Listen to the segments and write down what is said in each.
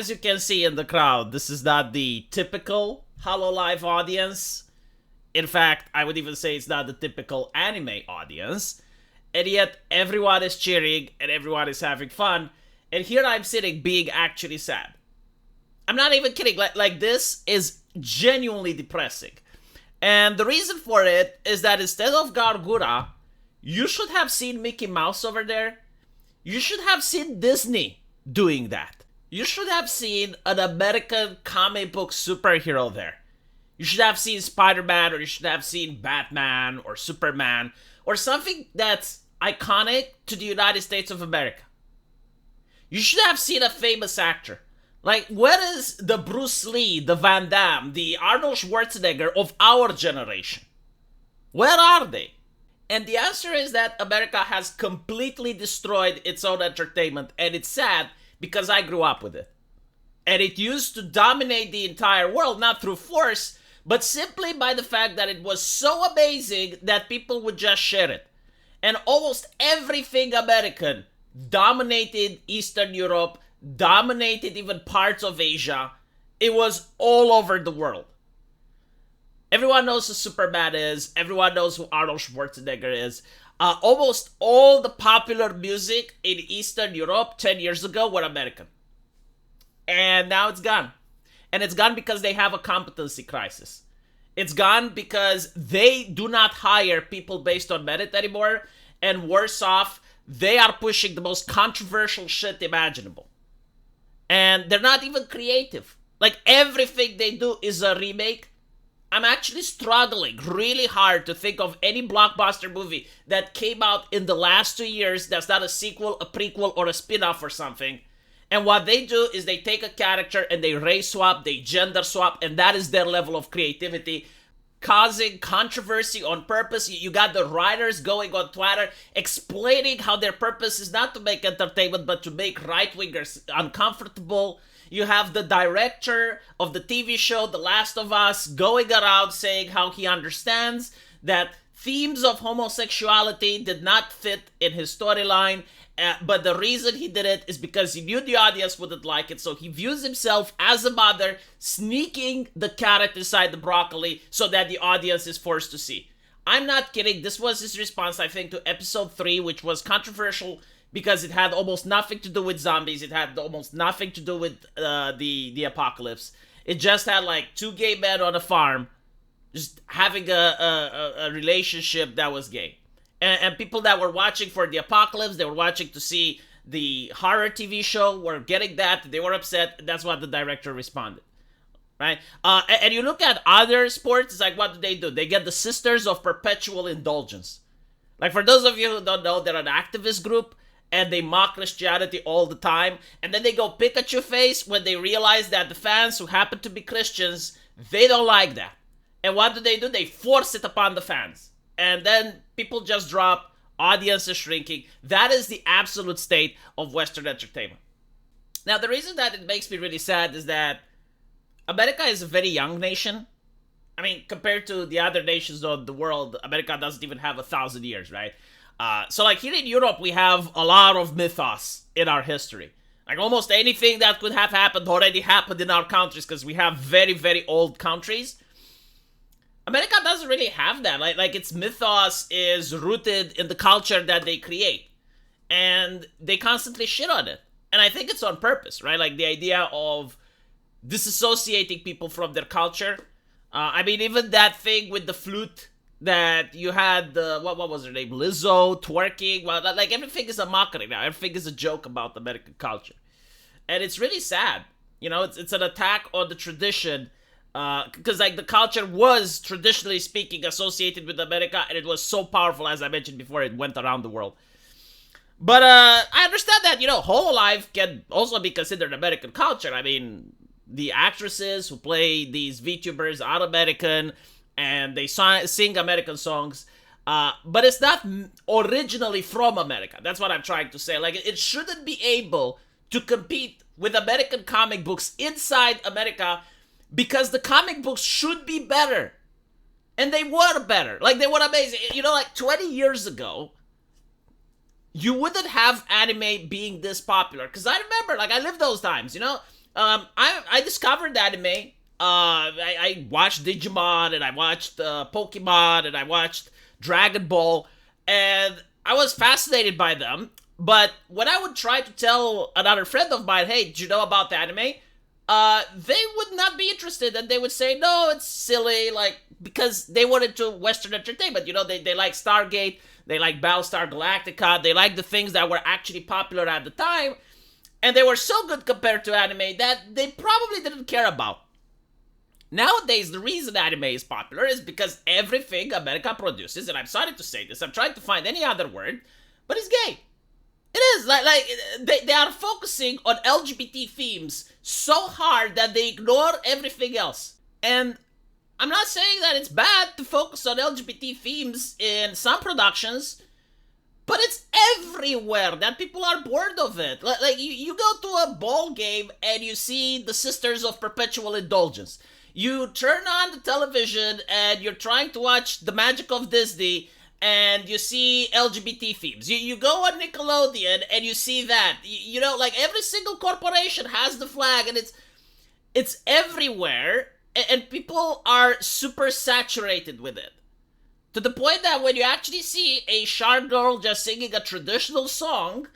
as you can see in the crowd, this is not the typical Hololive audience. In fact, I would even say it's not the typical anime audience. And yet, everyone is cheering and everyone is having fun. And here I'm sitting being actually sad. I'm not even kidding. Like this is genuinely depressing. And the reason for it is that instead of Gargura, you should have seen Mickey Mouse over there. You should have seen Disney doing that. You should have seen an American comic book superhero there. You should have seen Spider-Man, or you should have seen Batman or Superman, or something that's iconic to the United States of America. You should have seen a famous actor. Like, where is the Bruce Lee, the Van Damme, the Arnold Schwarzenegger of our generation? Where are they? And the answer is that America has completely destroyed its own entertainment, and it's sad because I grew up with it. And it used to dominate the entire world, not through force, but simply by the fact that it was so amazing that people would just share it. And almost everything American dominated Eastern Europe, dominated even parts of Asia. It was all over the world. Everyone knows who Superman is. Everyone knows who Arnold Schwarzenegger is. Almost all the popular music in Eastern Europe 10 years ago were American. And now it's gone. And it's gone because they have a competency crisis. It's gone because they do not hire people based on merit anymore. And worse off, they are pushing the most controversial shit imaginable. And they're not even creative. Like, everything they do is a remake. I'm actually struggling really hard to think of any blockbuster movie that came out in the last 2 years that's not a sequel, a prequel, or a spin-off or something. And what they do is they take a character and they race swap, they gender swap, and that is their level of creativity, causing controversy on purpose. You got the writers going on Twitter explaining how their purpose is not to make entertainment but to make right-wingers uncomfortable. You have the director of the TV show The Last of Us going around saying how he understands that themes of homosexuality did not fit in his storyline, but the reason he did it is because he knew the audience wouldn't like it, so he views himself as a mother sneaking the carrot inside the broccoli so that the audience is forced to see. I'm not kidding. This was his response, I think, to episode 3, which was controversial because it had almost nothing to do with zombies. It had almost nothing to do with the apocalypse. It just had like 2 gay men on a farm just having a relationship that was gay. And people that were watching for the apocalypse, they were watching to see the horror TV show, were getting that. They were upset. That's what the director responded. Right? And you look at other sports, it's like, what do? They get the Sisters of Perpetual Indulgence. Like, for those of you who don't know, they're an activist group, and they mock Christianity all the time. And then they go Pikachu face when they realize that the fans who happen to be Christians, they don't like that. And what do? They force it upon the fans. And then people just drop, audience is shrinking. That is the absolute state of Western entertainment. Now, the reason that it makes me really sad is that America is a very young nation. I mean, compared to the other nations of the world, America doesn't even have 1,000 years, right? So, like, here in Europe, we have a lot of mythos in our history. Like, almost anything that could have happened already happened in our countries because we have very, very old countries. America doesn't really have that. Like its mythos is rooted in the culture that they create. And they constantly shit on it. And I think it's on purpose, right? Like the idea of disassociating people from their culture. I mean, even that thing with the flute that you had, what was her name? Lizzo twerking. Well, like everything is a mockery now. Everything is a joke about American culture. And it's really sad. You know, it's an attack on the tradition. Because like the culture was traditionally speaking associated with America, and it was so powerful, as I mentioned before, it went around the world. But I understand that, you know, Hololive can also be considered American culture. I mean, the actresses who play these VTubers are American, and they sing American songs. But it's not originally from America. That's what I'm trying to say. Like, it shouldn't be able to compete with American comic books inside America, because the comic books should be better. And they were better. Like, they were amazing. You know, like 20 years ago, you wouldn't have anime being this popular. Because I remember, like, I lived those times, you know? I discovered anime. I watched Digimon and I watched Pokemon and I watched Dragon Ball, and I was fascinated by them. But when I would try to tell another friend of mine, "Hey, did you know about the anime?" They would not be interested, and they would say, "No, it's silly," like because they wanted to Western entertainment. They like Stargate, they like Battlestar Galactica, they like the things that were actually popular at the time, and they were so good compared to anime that they probably didn't care about. Nowadays, the reason anime is popular is because everything America produces, and I'm sorry to say this, I'm trying to find any other word, but it's gay. It is like they are focusing on LGBT themes so hard that they ignore everything else. And I'm not saying that it's bad to focus on LGBT themes in some productions, but it's everywhere that people are bored of it. Like you go to a ball game and you see the Sisters of Perpetual Indulgence. You turn on the television and you're trying to watch The Magic of Disney and you see LGBT themes. You go on Nickelodeon and you see that. Like every single corporation has the flag, and it's everywhere, and people are super saturated with it. To the point that when you actually see a shark girl just singing a traditional song,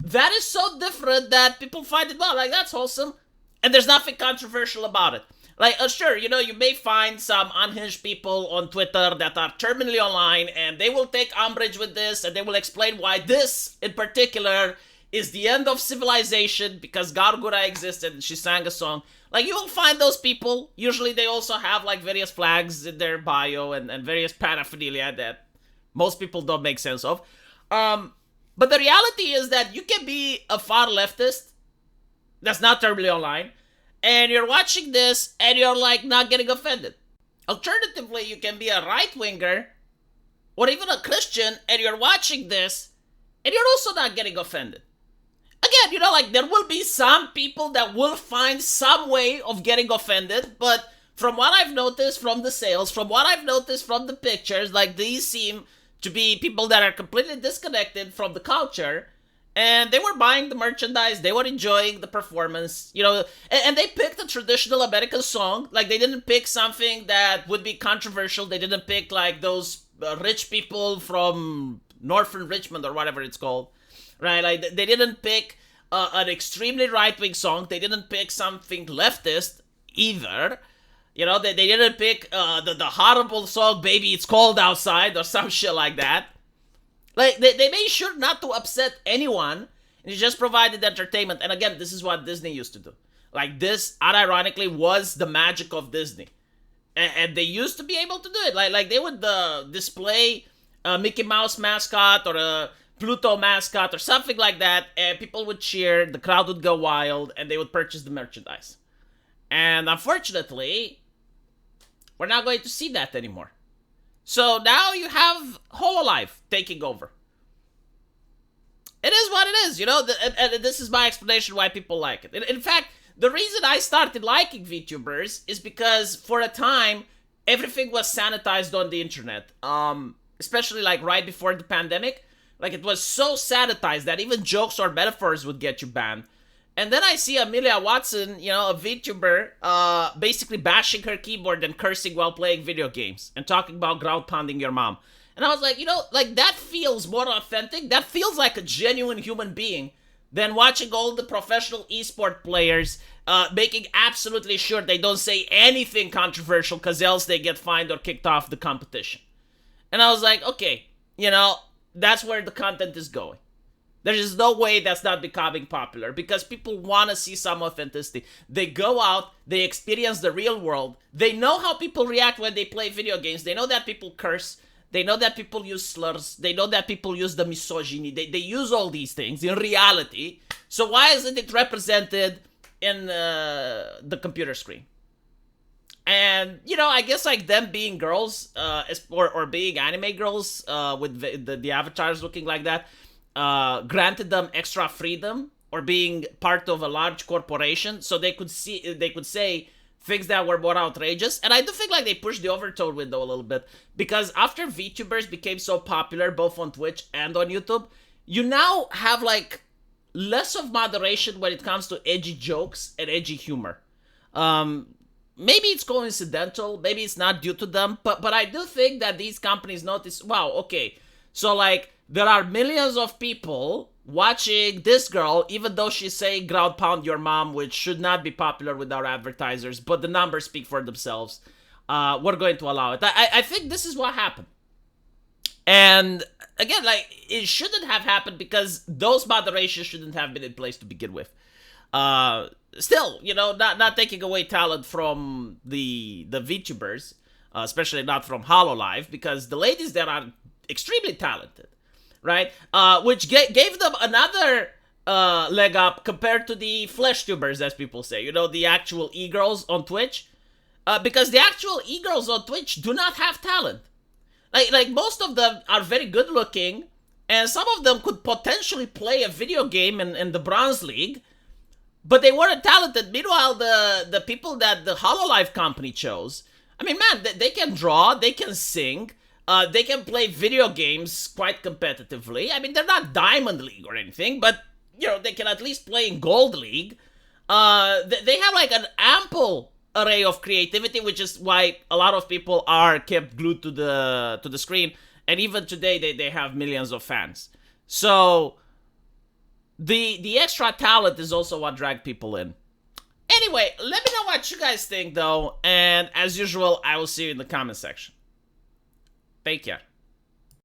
that is so different that people find it, well, like, that's wholesome, and there's nothing controversial about it. Like, sure, you may find some unhinged people on Twitter that are terminally online, and they will take umbrage with this, and they will explain why this, in particular, is the end of civilization because Gargura existed and she sang a song. Like, you will find those people. Usually they also have, like, various flags in their bio and various paraphernalia that most people don't make sense of. But the reality is that you can be a far leftist that's not terminally online, and you're watching this, and you're, like, not getting offended. Alternatively, you can be a right-winger, or even a Christian, and you're watching this, and you're also not getting offended. Again, like, there will be some people that will find some way of getting offended, but from what I've noticed from the sales, from what I've noticed from the pictures, like, these seem to be people that are completely disconnected from the culture, and they were buying the merchandise, they were enjoying the performance, and they picked a traditional American song. Like, they didn't pick something that would be controversial. They didn't pick, like, those rich people from Northern Richmond or whatever it's called, right? Like, they didn't pick an extremely right-wing song. They didn't pick something leftist either. They didn't pick the horrible song, Baby It's Cold Outside, or some shit like that. Like, they made sure not to upset anyone, and it just provided entertainment. And again, this is what Disney used to do. Like, this, unironically, was the magic of Disney. And they used to be able to do it. Like they would display a Mickey Mouse mascot or a Pluto mascot or something like that, and people would cheer, the crowd would go wild, and they would purchase the merchandise. And unfortunately, we're not going to see that anymore. So now you have Hololive taking over. It is what it is, and this is my explanation why people like it. In fact, the reason I started liking VTubers is because for a time, everything was sanitized on the internet. Especially like right before the pandemic. Like, it was so sanitized that even jokes or metaphors would get you banned. And then I see Amelia Watson, a VTuber, basically bashing her keyboard and cursing while playing video games and talking about ground pounding your mom. And I was like, like, that feels more authentic. That feels like a genuine human being than watching all the professional esport players making absolutely sure they don't say anything controversial because else they get fined or kicked off the competition. And I was like, okay, that's where the content is going. There is no way that's not becoming popular because people want to see some authenticity. They go out, they experience the real world. They know how people react when they play video games. They know that people curse. They know that people use slurs. They know that people use the misogyny. They use all these things in reality. So why isn't it represented in the computer screen? And, I guess, like, them being girls, or being anime girls, with the avatars looking like that, granted them extra freedom, or being part of a large corporation, so they could say things that were more outrageous. And I do think, like, they pushed the overtone window a little bit, because after VTubers became so popular, both on Twitch and on YouTube, you now have, like, less of moderation when it comes to edgy jokes and edgy humor. Maybe it's coincidental, maybe it's not due to them, but I do think that these companies notice, wow, okay, so like there are millions of people watching this girl, even though she's saying ground pound your mom, which should not be popular with our advertisers, but the numbers speak for themselves. We're going to allow it. I think this is what happened. And again, like, it shouldn't have happened because those moderations shouldn't have been in place to begin with. Still, you know, not taking away talent from the VTubers, especially not from HoloLive, because the ladies there are extremely talented, right? Which gave them another leg up compared to the flesh tubers, as people say, you know, the actual e-girls on Twitch. Because the actual e-girls on Twitch do not have talent. Like most of them are very good looking, and some of them could potentially play a video game in the Bronze League, but they weren't talented. Meanwhile, the people that the HoloLive company chose, I mean, man, they can draw, they can sing, they can play video games quite competitively. I mean, they're not Diamond League or anything, but, you know, they can at least play in Gold League. They have, like, an ample array of creativity, which is why a lot of people are kept glued to the screen, and even today they have millions of fans. So the extra talent is also what dragged people in. Anyway, let me know what you guys think though, and as usual, I will see you in the comment section. Take care.